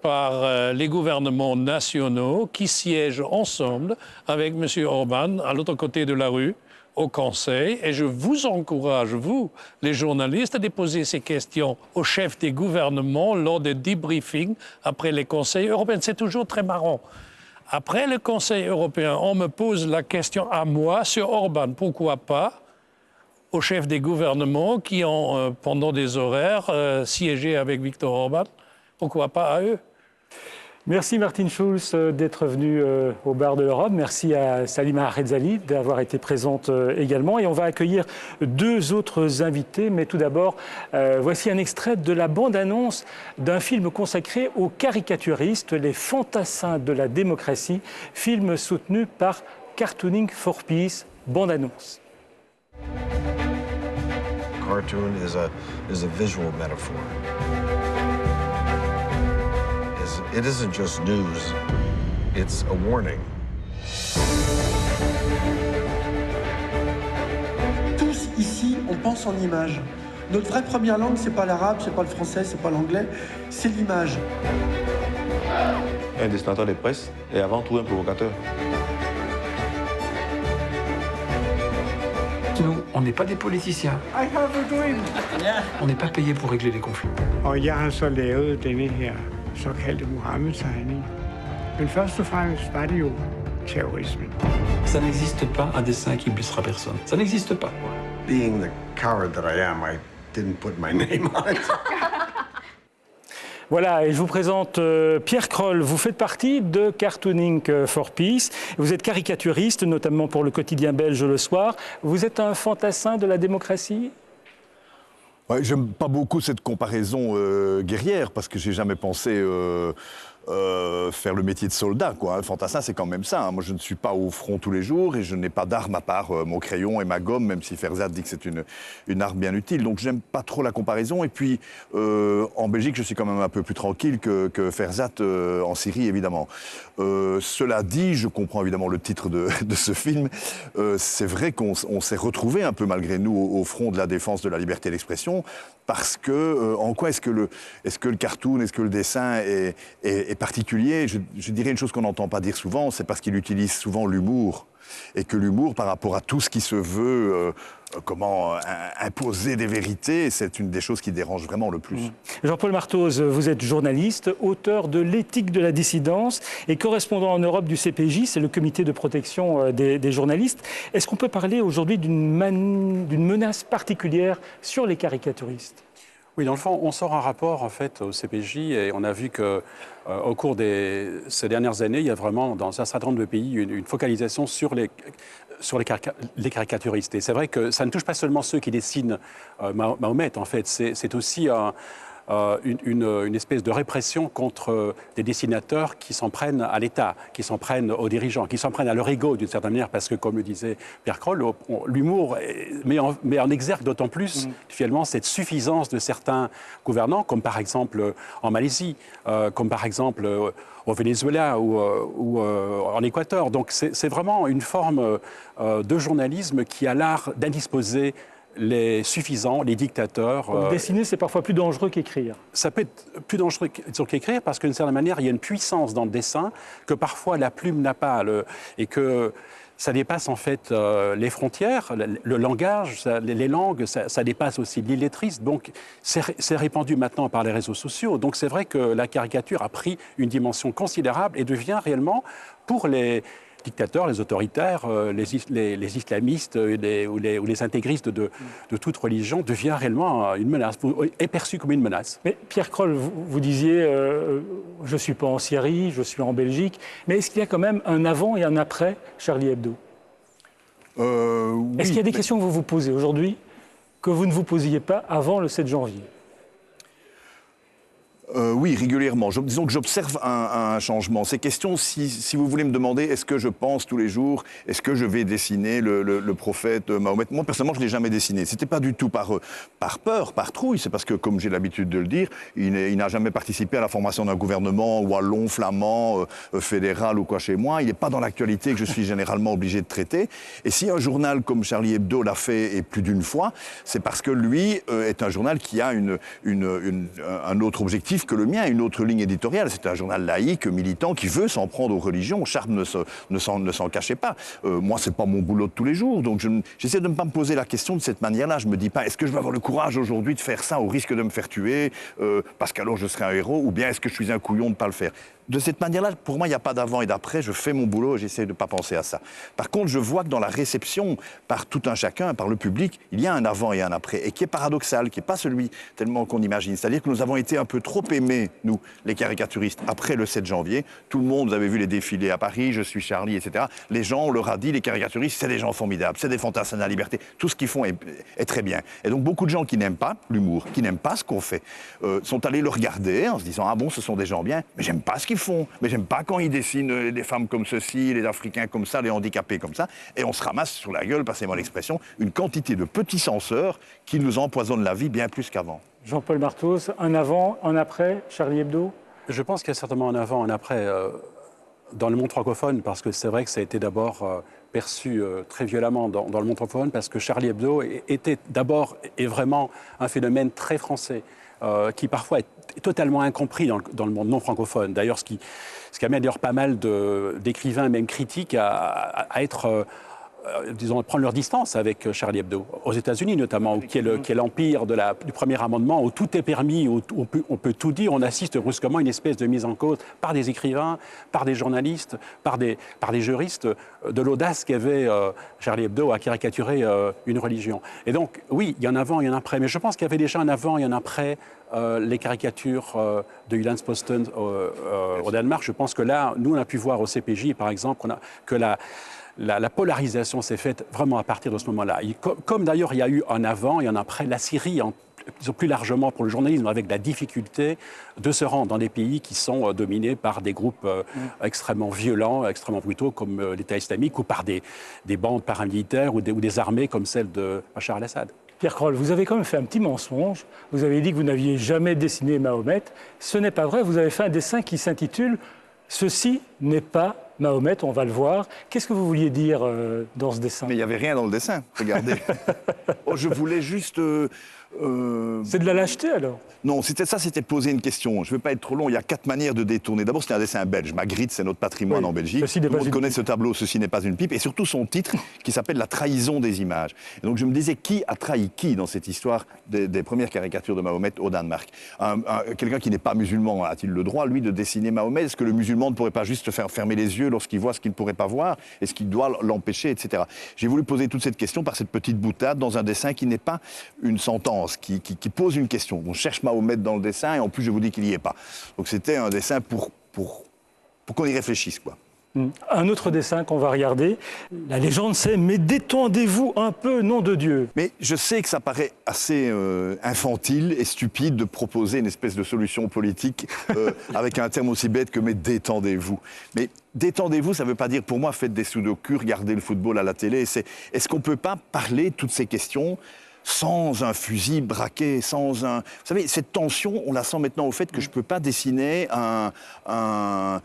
par les gouvernements nationaux qui siègent ensemble avec M. Orban à l'autre côté de la rue, au Conseil. Et je vous encourage, vous, les journalistes, à déposer ces questions aux chefs des gouvernements lors des debriefings après les Conseils européens. C'est toujours très marrant. Après le Conseil européen, on me pose la question à moi sur Orban. Pourquoi pas aux chefs des gouvernements qui ont, pendant des horaires, siégé avec Viktor Orban? Pourquoi pas à eux? Merci Martin Schulz d'être venu au Bar de l'Europe. Merci à Salima Rezali d'avoir été présente également. Et on va accueillir deux autres invités. Mais tout d'abord, voici un extrait de la bande-annonce d'un film consacré aux caricaturistes, les fantassins de la démocratie, film soutenu par Cartooning for Peace. Bande-annonce. Cartoon is a visual metaphor. It isn't just news, it's a warning. Tous ici, on pense en images. Notre vraie première langue, c'est pas l'arabe, c'est pas le français, c'est pas l'anglais, c'est l'image. Un dessinateur de presse est avant tout un provocateur. Nous, on n'est pas des politiciens. I have a dream. On n'est pas payé pour régler les conflits. Og jeg har så lavet denne her såkaldte Mohammed-tegning. Men først og fremmest var det jo terrorismen. Ça n'existe pas un dessin qui blessera personne. Ça n'existe pas. Being the coward that I am, I didn't put my name on it. Voilà, et je vous présente Pierre Kroll. Vous faites partie de Cartooning for Peace. Vous êtes caricaturiste, notamment pour le quotidien belge Le Soir. Vous êtes un fantassin de la démocratie ? Ouais, j'aime pas beaucoup cette comparaison guerrière, parce que j'ai jamais pensé faire le métier de soldat, quoi. Un fantassin, c'est quand même ça. Moi, je ne suis pas au front tous les jours et je n'ai pas d'arme à part mon crayon et ma gomme, même si Ferzat dit que c'est une arme bien utile. Donc, j'aime pas trop la comparaison. Et puis, en Belgique, je suis quand même un peu plus tranquille que Ferzat en Syrie, évidemment. Cela dit, je comprends évidemment le titre de ce film. C'est vrai qu'on s'est retrouvé un peu, malgré nous, au front de la défense de la liberté d'expression, parce que, en quoi est-ce que le cartoon, est-ce que le dessin est particulier? Je dirais une chose qu'on n'entend pas dire souvent, c'est parce qu'il utilise souvent l'humour. Et que l'humour, par rapport à tout ce qui se veut imposer des vérités, c'est une des choses qui dérange vraiment le plus. Jean-Paul Marthoz, vous êtes journaliste, auteur de L'éthique de la dissidence et correspondant en Europe du CPJ, c'est le comité de protection des journalistes. Est-ce qu'on peut parler aujourd'hui d'une menace particulière sur les caricaturistes ? Oui, dans le fond, on sort un rapport en fait au CPJ et on a vu que au cours de ces dernières années, il y a vraiment dans un certain nombre de pays une focalisation sur les caricaturistes. Et c'est vrai que ça ne touche pas seulement ceux qui dessinent Mahomet, en fait, c'est aussi une espèce de répression contre des dessinateurs qui s'en prennent à l'État, qui s'en prennent aux dirigeants, qui s'en prennent à leur ego d'une certaine manière, parce que, comme le disait Pierre Kroll, l'humour met en exergue d'autant plus, finalement, cette suffisance de certains gouvernants, comme par exemple en Malaisie, comme par exemple au Venezuela ou en Équateur. Donc c'est vraiment une forme de journalisme qui a l'art d'indisposer les suffisants, les dictateurs. Dessiner, c'est parfois plus dangereux qu'écrire. Ça peut être plus dangereux qu'écrire parce qu'une certaine manière, il y a une puissance dans le dessin que parfois la plume n'a pas et que ça dépasse en fait les frontières, le langage, les langues, ça dépasse aussi l'illettrisme. Donc c'est répandu maintenant par les réseaux sociaux. Donc c'est vrai que la caricature a pris une dimension considérable et devient réellement pour les dictateurs, les autoritaires, les islamistes ou les intégristes de toute religion devient réellement une menace, est perçu comme une menace. Mais Pierre Kroll, vous disiez je ne suis pas en Syrie, je suis en Belgique, mais est-ce qu'il y a quand même un avant et un après Charlie Hebdo ? Est-ce qu'il y a des questions que vous vous posez aujourd'hui que vous ne vous posiez pas avant le 7 janvier ? Oui, régulièrement. Disons que j'observe un changement. Ces questions, si vous voulez me demander, est-ce que je pense tous les jours, est-ce que je vais dessiner le prophète Mahomet ? Moi, personnellement, je ne l'ai jamais dessiné. C'était pas du tout par peur, par trouille. C'est parce que, comme j'ai l'habitude de le dire, il n'a jamais participé à la formation d'un gouvernement wallon, flamand, fédéral ou quoi chez moi. Il n'est pas dans l'actualité que je suis généralement obligé de traiter. Et si un journal comme Charlie Hebdo l'a fait, et plus d'une fois, c'est parce que lui est un journal qui a un autre objectif que le mien, une autre ligne éditoriale. C'est un journal laïque, militant, qui veut s'en prendre aux religions. Charb ne s'en cachait pas. Moi, c'est pas mon boulot de tous les jours, donc j'essaie de ne pas me poser la question de cette manière-là. Je me dis pas, est-ce que je vais avoir le courage aujourd'hui de faire ça au risque de me faire tuer, parce qu'alors je serai un héros, ou bien est-ce que je suis un couillon de ne pas le faire ? de cette manière-là, pour moi, il n'y a pas d'avant et d'après. Je fais mon boulot et j'essaie de ne pas penser à ça. Par contre, je vois que dans la réception, par tout un chacun, par le public, il y a un avant et un après, et qui est paradoxal, qui n'est pas celui tellement qu'on imagine. C'est-à-dire que nous avons été un peu trop aimés, nous, les caricaturistes, après le 7 janvier. Tout le monde, vous avez vu les défilés à Paris, Je suis Charlie, etc. Les gens, on leur a dit, les caricaturistes, c'est des gens formidables, c'est des fantassins de la liberté. Tout ce qu'ils font est très bien. Et donc, beaucoup de gens qui n'aiment pas l'humour, qui n'aiment pas ce qu'on fait, sont allés le regarder en se disant, ah bon, ce sont des gens bien, mais j'aime pas ce qu'ils font, mais j'aime pas quand ils dessinent des femmes comme ceci, les Africains comme ça, les handicapés comme ça, et on se ramasse sur la gueule, passez-moi l'expression, une quantité de petits censeurs qui nous empoisonnent la vie bien plus qu'avant. Jean-Paul Martos, un avant, un après, Charlie Hebdo? Je pense qu'il y a certainement un avant, un après dans le monde francophone, parce que c'est vrai que ça a été d'abord perçu très violemment dans le monde francophone, parce que Charlie Hebdo était d'abord et vraiment un phénomène très français, qui parfois est totalement incompris dans le monde non francophone. D'ailleurs, ce qui amène d'ailleurs pas mal d'écrivains, même critiques, à être... disons, prendre leur distance avec Charlie Hebdo, aux États-Unis notamment, qui est l'empire du premier amendement, où tout est permis, où on peut tout dire. On assiste brusquement à une espèce de mise en cause par des écrivains, par des journalistes, par des juristes, de l'audace qu'avait Charlie Hebdo à caricaturer une religion. Et donc, oui, il y en a un avant, il y en a un après, mais je pense qu'il y avait déjà un avant et un après les caricatures de Jyllands-Posten au Danemark. Je pense que là, nous, on a pu voir au CPJ, par exemple, que la polarisation s'est faite vraiment à partir de ce moment-là. Comme d'ailleurs il y a eu un avant et un après, la Syrie, plus largement pour le journalisme, avec la difficulté de se rendre dans des pays qui sont dominés par des groupes extrêmement violents, extrêmement brutaux, comme l'État islamique, ou par des bandes paramilitaires ou des armées comme celle de Bachar el-Assad. Pierre Kroll, vous avez quand même fait un petit mensonge. Vous avez dit que vous n'aviez jamais dessiné Mahomet. Ce n'est pas vrai, vous avez fait un dessin qui s'intitule « Ceci n'est pas Mahomet », on va le voir. Qu'est-ce que vous vouliez dire dans ce dessin? Mais il n'y avait rien dans le dessin, regardez. Je voulais juste... C'est de la lâcheté, alors? Non, c'était poser une question. Je ne vais pas être trop long, il y a 4 manières de détourner. D'abord, c'était un dessin belge. Magritte, c'est notre patrimoine en Belgique. Tout le monde connaît ce tableau, Ceci n'est pas une pipe, et surtout son titre, qui s'appelle La trahison des images. Et donc je me disais, qui a trahi qui dans cette histoire des premières caricatures de Mahomet au Danemark? Quelqu'un qui n'est pas musulman a-t-il le droit, lui, de dessiner Mahomet? Est-ce que le musulman ne pourrait pas juste faire fermer les yeux lorsqu'il voit ce qu'il ne pourrait pas voir? Est-ce qu'il doit l'empêcher, etc. J'ai voulu poser toute cette question par cette petite boutade dans un dessin qui n'est pas une sentence, qui pose une question. On cherche Mahomet dans le dessin et en plus je vous dis qu'il n'y est pas. Donc c'était un dessin pour qu'on y réfléchisse, quoi. Un autre dessin qu'on va regarder. La légende c'est « Mais détendez-vous un peu, nom de Dieu ». Mais je sais que ça paraît assez infantile et stupide de proposer une espèce de solution politique avec un terme aussi bête que « mais détendez-vous ». Mais détendez-vous, ça ne veut pas dire pour moi faites des sudoku, regardez le football à la télé. Est-ce qu'on ne peut pas parler de toutes ces questions sans un fusil braqué, sans un... Vous savez, cette tension, on la sent maintenant au fait que je ne peux pas dessiner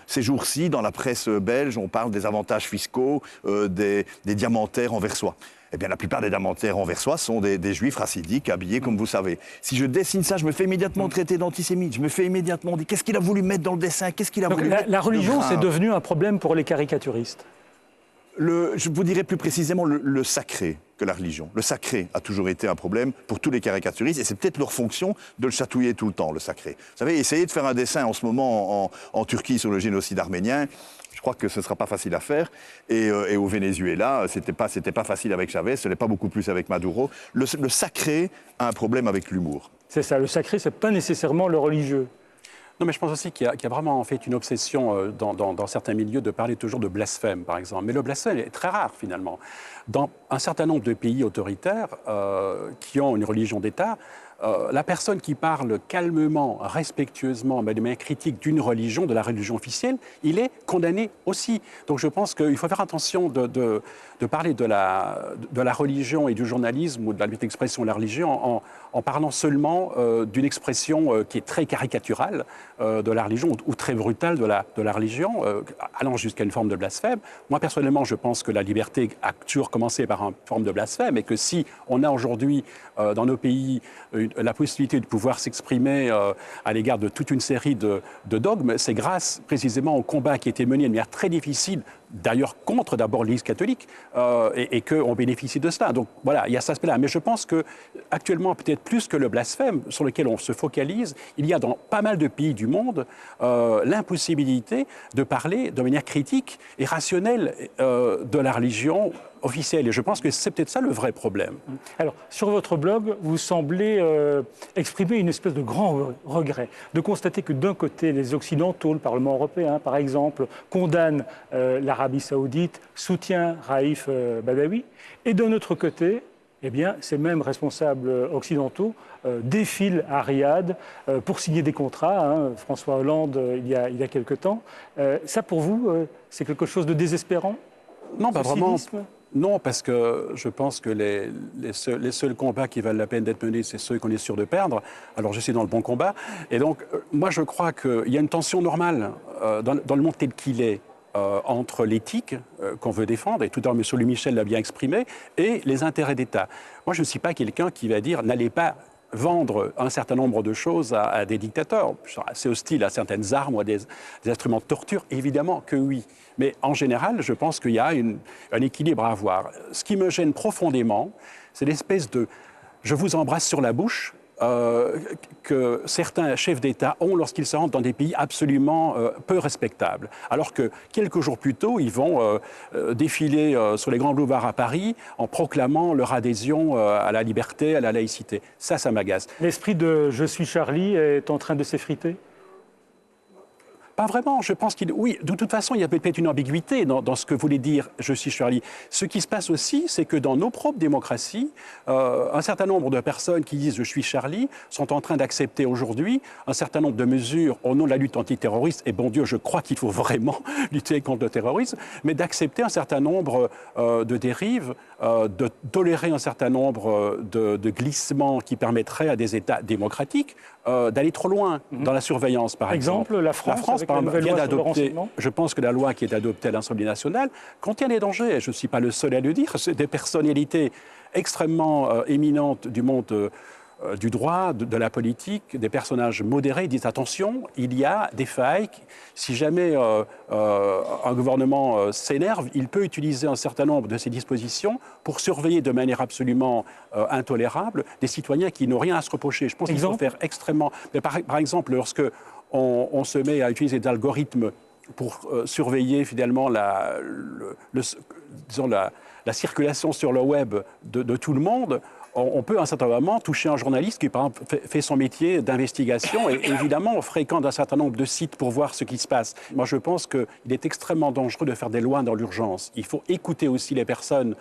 ces jours-ci, dans la presse belge, on parle des avantages fiscaux, des diamantaires anversois. Eh bien, la plupart des diamantaires anversois sont des juifs racidiques, habillés comme vous savez. Si je dessine ça, je me fais immédiatement traiter d'antisémite. Je me fais immédiatement dire, qu'est-ce qu'il a voulu mettre dans le dessin? Qu'est-ce qu'il a voulu mettre? La religion, c'est devenu un problème pour les caricaturistes. Je vous dirais plus précisément le sacré que la religion. Le sacré a toujours été un problème pour tous les caricaturistes et c'est peut-être leur fonction de le chatouiller tout le temps, le sacré. Vous savez, essayez de faire un dessin en ce moment en Turquie sur le génocide arménien. Je crois que ce ne sera pas facile à faire. Et au Venezuela, c'était pas facile avec Chavez, ce n'est pas beaucoup plus avec Maduro. Le sacré a un problème avec l'humour. C'est ça, le sacré, ce n'est pas nécessairement le religieux. Non, mais je pense aussi qu'il y a vraiment en fait une obsession dans certains milieux de parler toujours de blasphème, par exemple. Mais le blasphème est très rare, finalement. Dans un certain nombre de pays autoritaires qui ont une religion d'État, la personne qui parle calmement, respectueusement, mais de manière critique d'une religion, de la religion officielle, il est condamné aussi. Donc je pense qu'il faut faire attention de parler de la religion et du journalisme ou de la liberté d'expression de la religion en parlant seulement d'une expression qui est très caricaturale de la religion ou très brutale de la religion, allant jusqu'à une forme de blasphème. Moi, personnellement, je pense que la liberté a toujours commencé par une forme de blasphème et que si on a aujourd'hui dans nos pays la possibilité de pouvoir s'exprimer à l'égard de toute une série de dogmes, c'est grâce précisément au combat qui a été mené de manière très difficile, d'ailleurs contre d'abord l'Église catholique, et qu'on bénéficie de cela. Donc voilà, il y a cet aspect-là. Mais je pense qu'actuellement, peut-être plus que le blasphème sur lequel on se focalise, il y a dans pas mal de pays du monde l'impossibilité de parler de manière critique et rationnelle de la religion officielle. Et je pense que c'est peut-être ça le vrai problème. Alors, sur votre blog, vous semblez exprimer une espèce de grand regret de constater que d'un côté, les Occidentaux, le Parlement européen, par exemple, condamnent l'Arabie saoudite, soutient Raif Badawi, et d'un autre côté, eh bien, ces mêmes responsables occidentaux défilent à Riyad pour signer des contrats. Hein, François Hollande, il y a quelque temps. Ça, pour vous, c'est quelque chose de désespérant? Non, pas vraiment. Non, parce que je pense que les seuls combats qui valent la peine d'être menés, c'est ceux qu'on est sûr de perdre. Alors, je suis dans le bon combat. Et donc, moi, je crois qu'il y a une tension normale dans le monde tel qu'il est, entre l'éthique qu'on veut défendre, et tout à l'heure M. Louis Michel l'a bien exprimé, et les intérêts d'État. Moi, je ne suis pas quelqu'un qui va dire « n'allez pas vendre un certain nombre de choses à des dictateurs ». C'est hostile à certaines armes ou à des instruments de torture, évidemment que oui. Mais en général, je pense qu'il y a un équilibre à avoir. Ce qui me gêne profondément, c'est l'espèce de « je vous embrasse sur la bouche » que certains chefs d'État ont lorsqu'ils se rendent dans des pays absolument peu respectables. Alors que quelques jours plus tôt, ils vont défiler sur les grands boulevards à Paris en proclamant leur adhésion à la liberté, à la laïcité. Ça m'agace. L'esprit de « je suis Charlie » est en train de s'effriter? Pas vraiment. Je pense oui, de toute façon, il y a peut-être une ambiguïté dans ce que voulait dire « je suis Charlie ». Ce qui se passe aussi, c'est que dans nos propres démocraties, un certain nombre de personnes qui disent « je suis Charlie » sont en train d'accepter aujourd'hui un certain nombre de mesures au nom de la lutte antiterroriste. Et bon Dieu, je crois qu'il faut vraiment lutter contre le terrorisme, mais d'accepter un certain nombre de dérives, de tolérer un certain nombre de glissements qui permettraient à des États démocratiques d'aller trop loin dans la surveillance, par exemple. La France par exemple, vient d'adopter, je pense que la loi qui est adoptée à l'Assemblée nationale contient des dangers, et je ne suis pas le seul à le dire, c'est des personnalités extrêmement éminentes du monde du droit, de la politique, des personnages modérés disent attention, il y a des failles. Si jamais un gouvernement s'énerve, il peut utiliser un certain nombre de ces dispositions pour surveiller de manière absolument intolérable des citoyens qui n'ont rien à se reprocher. Je pense qu'il faut faire extrêmement... Mais par exemple, lorsque on se met à utiliser des algorithmes pour surveiller finalement la circulation sur le web de tout le monde, on peut à un certain moment toucher un journaliste qui, par exemple, fait son métier d'investigation et évidemment on fréquente un certain nombre de sites pour voir ce qui se passe. Moi, je pense qu'il est extrêmement dangereux de faire des lois dans l'urgence. Il faut écouter aussi les personnes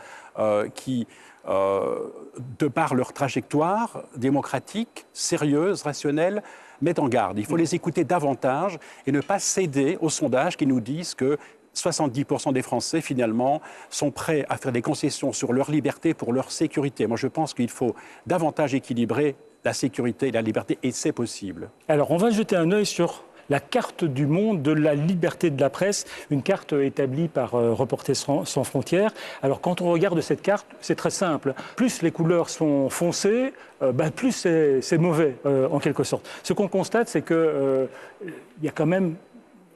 qui, de par leur trajectoire démocratique, sérieuse, rationnelle, mettent en garde. Il faut les écouter davantage et ne pas céder aux sondages qui nous disent que 70% des Français, finalement, sont prêts à faire des concessions sur leur liberté pour leur sécurité. Moi, je pense qu'il faut davantage équilibrer la sécurité et la liberté, et c'est possible. Alors, on va jeter un œil sur la carte du monde de la liberté de la presse, une carte établie par Reporters sans frontières. Alors, quand on regarde cette carte, c'est très simple. Plus les couleurs sont foncées, plus c'est mauvais, en quelque sorte. Ce qu'on constate, c'est qu'il y a quand même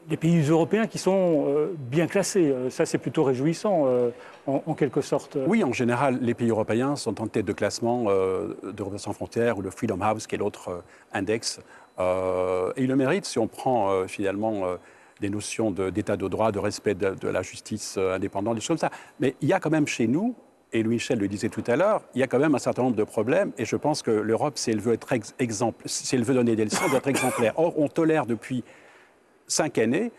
des pays européens qui sont bien classés. Ça, c'est plutôt réjouissant, en quelque sorte. Oui, en général, les pays européens sont en tête de classement de Reporters sans frontières ou le Freedom House, qui est l'autre index. Et ils le méritent si on prend finalement des notions d'état de droit, de respect de la justice indépendante, des choses comme ça. Mais il y a quand même chez nous, et Louis Michel le disait tout à l'heure, il y a quand même un certain nombre de problèmes. Et je pense que l'Europe, si elle veut être si elle veut donner des leçons, doit être exemplaire. Or, on tolère depuis 5 années,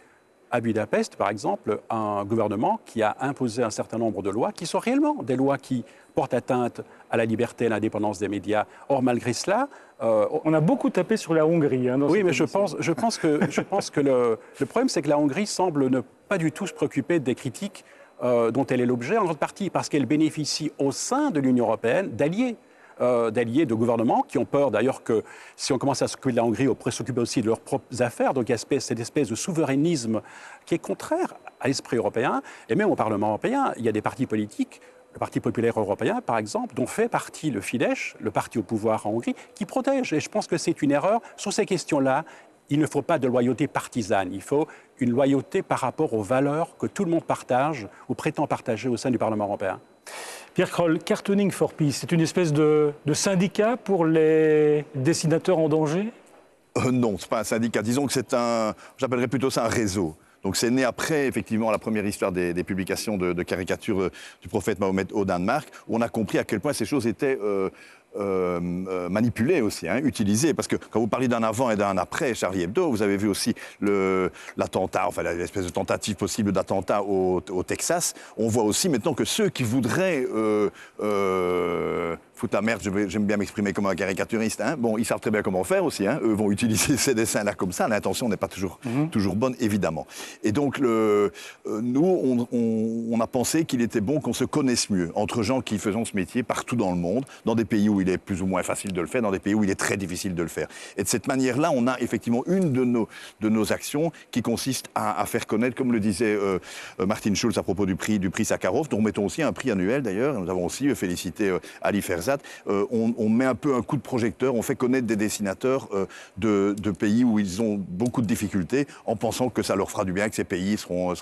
à Budapest, par exemple, un gouvernement qui a imposé un certain nombre de lois qui sont réellement des lois qui portent atteinte à la liberté et à l'indépendance des médias. Or, malgré cela... on a beaucoup tapé sur la Hongrie. Oui, mais je pense que le problème, c'est que la Hongrie semble ne pas du tout se préoccuper des critiques dont elle est l'objet, en grande partie parce qu'elle bénéficie au sein de l'Union européenne d'alliés de gouvernements qui ont peur d'ailleurs que si on commence à s'occuper de la Hongrie, on pourrait s'occuper aussi de leurs propres affaires. Donc il y a cette espèce de souverainisme qui est contraire à l'esprit européen. Et même au Parlement européen, il y a des partis politiques le Parti populaire européen, par exemple, dont fait partie le Fidesz, le parti au pouvoir en Hongrie, qui protège. Et je pense que c'est une erreur. Sur ces questions-là, il ne faut pas de loyauté partisane. Il faut une loyauté par rapport aux valeurs que tout le monde partage ou prétend partager au sein du Parlement européen. Pierre Kroll, Cartooning for Peace, c'est une espèce de syndicat pour les dessinateurs en danger ? Non, ce n'est pas un syndicat. Disons que c'est j'appellerais plutôt ça un réseau. Donc c'est né après, effectivement, la première histoire des publications de caricatures du prophète Mahomet au Danemark, où on a compris à quel point ces choses étaient manipulées aussi, utilisées. Parce que quand vous parlez d'un avant et d'un après Charlie Hebdo, vous avez vu aussi l'attentat, enfin l'espèce de tentative possible d'attentat au Texas. On voit aussi maintenant que ceux qui voudraient foutre la merde, j'aime bien m'exprimer comme un caricaturiste, bon, ils savent très bien comment faire aussi, eux vont utiliser ces dessins-là comme ça, l'intention n'est pas toujours bonne, évidemment. Et donc, nous, on a pensé qu'il était bon qu'on se connaisse mieux, entre gens qui faisons ce métier partout dans le monde, dans des pays où il est plus ou moins facile de le faire, dans des pays où il est très difficile de le faire. Et de cette manière-là, on a effectivement une de nos actions qui consiste à faire connaître, comme le disait Martin Schulz à propos du prix Sakharov, dont nous mettons aussi un prix annuel d'ailleurs, nous avons aussi félicité Ali Ferzat. On met un peu un coup de projecteur, on fait connaître des dessinateurs de pays où ils ont beaucoup de difficultés, en pensant que ça leur fera du bien, que ces pays seront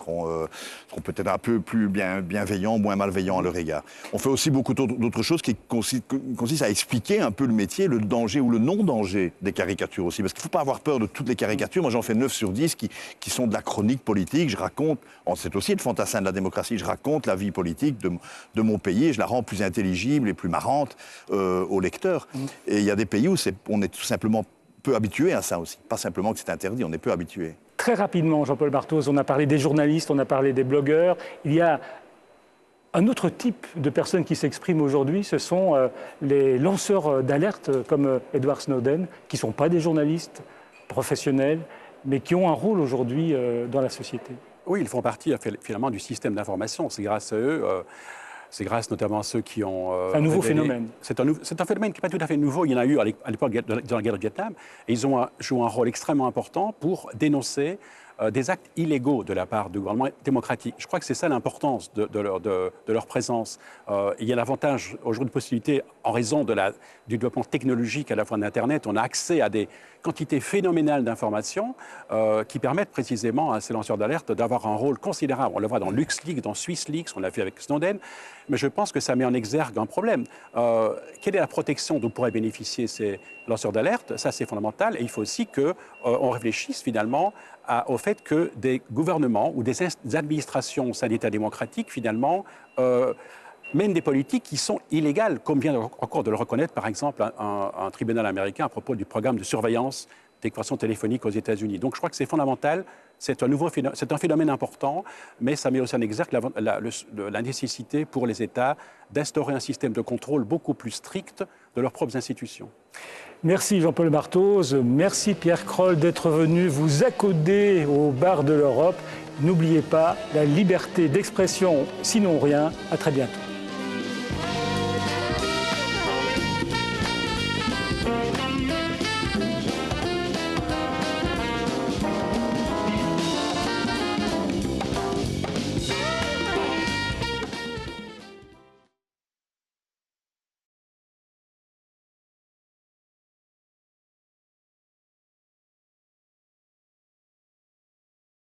peut-être un peu plus bienveillants, moins malveillants à leur égard. On fait aussi beaucoup d'autres choses qui consistent à expliquer un peu le métier, le danger ou le non-danger des caricatures aussi. Parce qu'il ne faut pas avoir peur de toutes les caricatures. Moi, j'en fais 9 sur 10 qui sont de la chronique politique. Je raconte, c'est aussi le fantassin de la démocratie, je raconte la vie politique de mon pays et je la rends plus intelligible et plus marrante aux lecteurs. Et il y a des pays où on est tout simplement peu habitué à ça aussi. Pas simplement que c'est interdit, on est peu habitué. Très rapidement, Jean-Paul Barthoz, on a parlé des journalistes, on a parlé des blogueurs. Il y a un autre type de personnes qui s'expriment aujourd'hui, ce sont les lanceurs d'alerte comme Edward Snowden, qui ne sont pas des journalistes professionnels, mais qui ont un rôle aujourd'hui dans la société. Oui, ils font partie finalement du système d'information. C'est grâce à eux. C'est grâce notamment à ceux qui ont... un nouveau phénomène. C'est un phénomène qui n'est pas tout à fait nouveau. Il y en a eu à l'époque de la guerre du Vietnam. Et ils ont joué un rôle extrêmement important pour dénoncer des actes illégaux de la part du gouvernement démocratique. Je crois que c'est ça l'importance de leur présence. Il y a l'avantage aujourd'hui de possibilité, en raison du développement technologique à la fois d'Internet, on a accès à des quantités phénoménales d'informations qui permettent précisément à ces lanceurs d'alerte d'avoir un rôle considérable. On le voit dans LuxLeaks, dans SwissLeaks, on l'a fait avec Snowden, mais je pense que ça met en exergue un problème. Quelle est la protection dont pourraient bénéficier ces lanceurs d'alerte? Ça, c'est fondamental. Et il faut aussi qu'on réfléchisse finalement au fait que des gouvernements ou des administrations au sein d'États démocratiques, finalement, mènent des politiques qui sont illégales, comme vient encore de le reconnaître, par exemple, un tribunal américain à propos du programme de surveillance des conversations téléphoniques aux États-Unis. Donc je crois que c'est fondamental, c'est un phénomène important, mais ça met aussi en exergue la nécessité pour les États d'instaurer un système de contrôle beaucoup plus strict de leurs propres institutions. Merci Jean-Paul Barthoz, merci Pierre Kroll d'être venu vous accouder au bar de l'Europe. N'oubliez pas la liberté d'expression, sinon rien. À très bientôt.